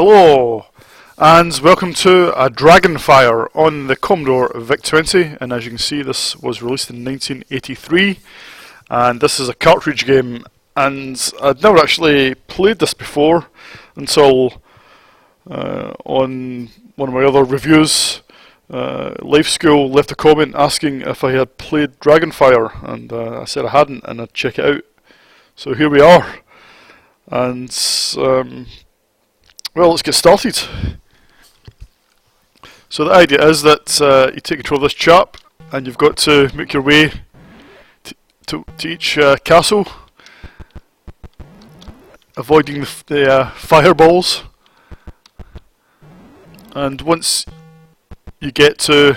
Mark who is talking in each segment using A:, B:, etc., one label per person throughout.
A: Hello, and welcome to a Dragonfire on the Commodore VIC-20, and as you can see this was released in 1983, and this is a cartridge game, and I'd never actually played this before until on one of my other reviews. Life School left a comment asking if I had played Dragonfire, and I said I hadn't, and I'd check it out. So here we are, and well, let's get started. So the idea is that you take control of this chap, and you've got to make your way to each castle, avoiding the fireballs. And once you get to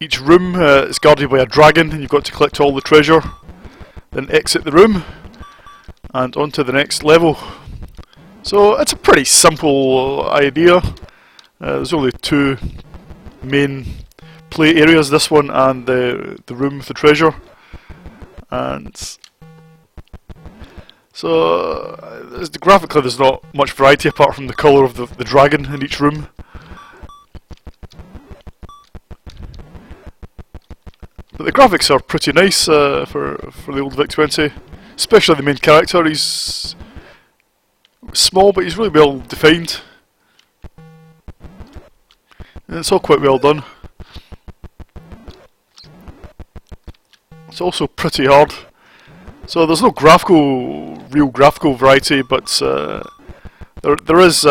A: each room, it's guarded by a dragon, and you've got to collect all the treasure, then exit the room, and on to the next level. So it's a pretty simple idea. There's only two main play areas, this one and the room with the treasure. And so graphically there's not much variety apart from the colour of the dragon in each room. But the graphics are pretty nice for the old VIC-20, especially the main character. He's small, but he's really well defined, and it's all quite well done. It's also pretty hard, so there's no real graphical variety, but there is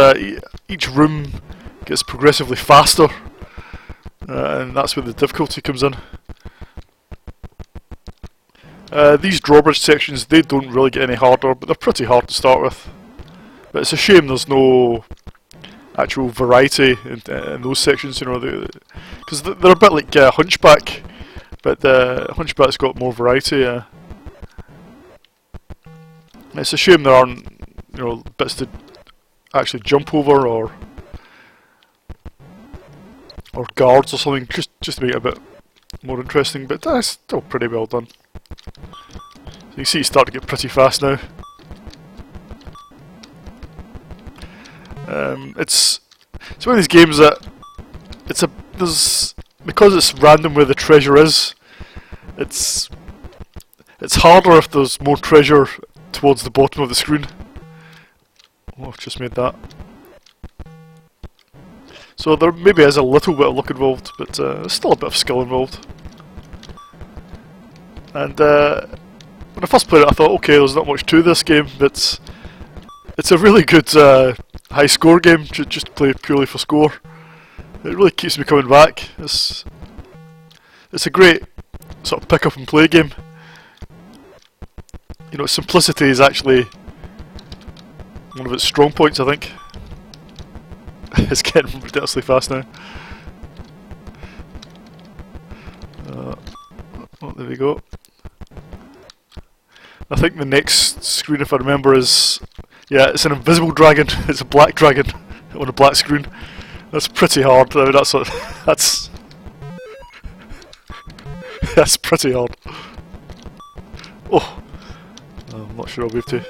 A: each room gets progressively faster, and that's where the difficulty comes in. These drawbridge sections, they don't really get any harder, but they're pretty hard to start with. But it's a shame there's no actual variety in those sections, you know, because they're a bit like Hunchback, but Hunchback's got more variety. It's a shame there aren't, you know, bits to actually jump over or guards or something, just to make it a bit more interesting. But that's still pretty well done. So you can see you start to get pretty fast now. It's one of these games that because it's random where the treasure is. It's harder if there's more treasure towards the bottom of the screen. Oh, I've just made that. So there maybe is a little bit of luck involved, but there's still a bit of skill involved. And when I first played it, I thought, okay, there's not much to this game, but it's a really good high score game, just to play purely for score. It really keeps me coming back. It's a great sort of pick up and play game. You know, simplicity is actually one of its strong points, I think. It's getting ridiculously fast now. Oh, there we go. I think the next screen, if I remember, is... yeah, it's an invisible dragon. It's a black dragon on a black screen. That's pretty hard. I mean, that's that's pretty hard. Oh, I'm not sure I'll be able to.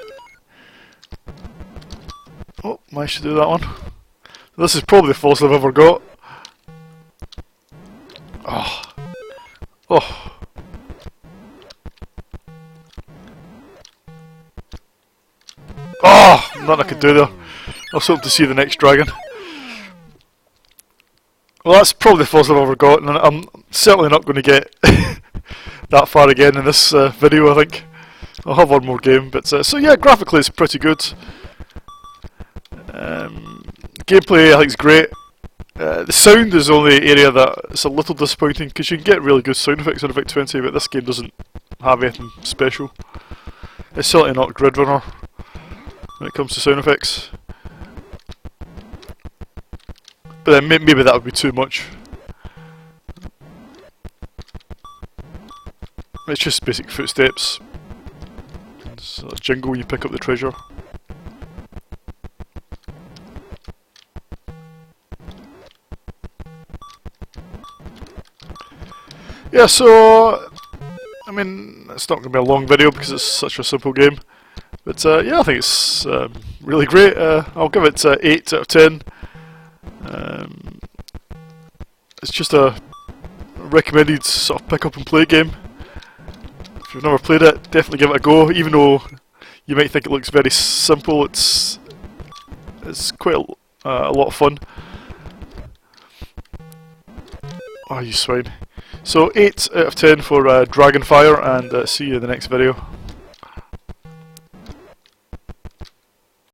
A: Oh, managed to do that one. This is probably the furthest I've ever got. Oh, oh. Oh, nothing I could do there. I was hoping to see the next dragon. Well, that's probably the first I've ever got, and I'm certainly not going to get that far again in this video, I think. I'll have one more game, but so yeah, graphically it's pretty good. Gameplay I think is great. The sound is the only area that's a little disappointing, because you can get really good sound effects on a VIC-20, but this game doesn't have anything special. It's certainly not Grid Runner when it comes to sound effects. But then maybe that would be too much. It's just basic footsteps. It's a jingle when you pick up the treasure. Yeah, so I mean, it's not going to be a long video because it's such a simple game. But yeah, I think it's really great. I'll give it 8 out of 10. It's just a recommended sort of pick up and play game. If you've never played it, definitely give it a go. Even though you might think it looks very simple, it's quite a lot of fun. Oh, you swine. So 8 out of 10 for Dragonfire, and see you in the next video.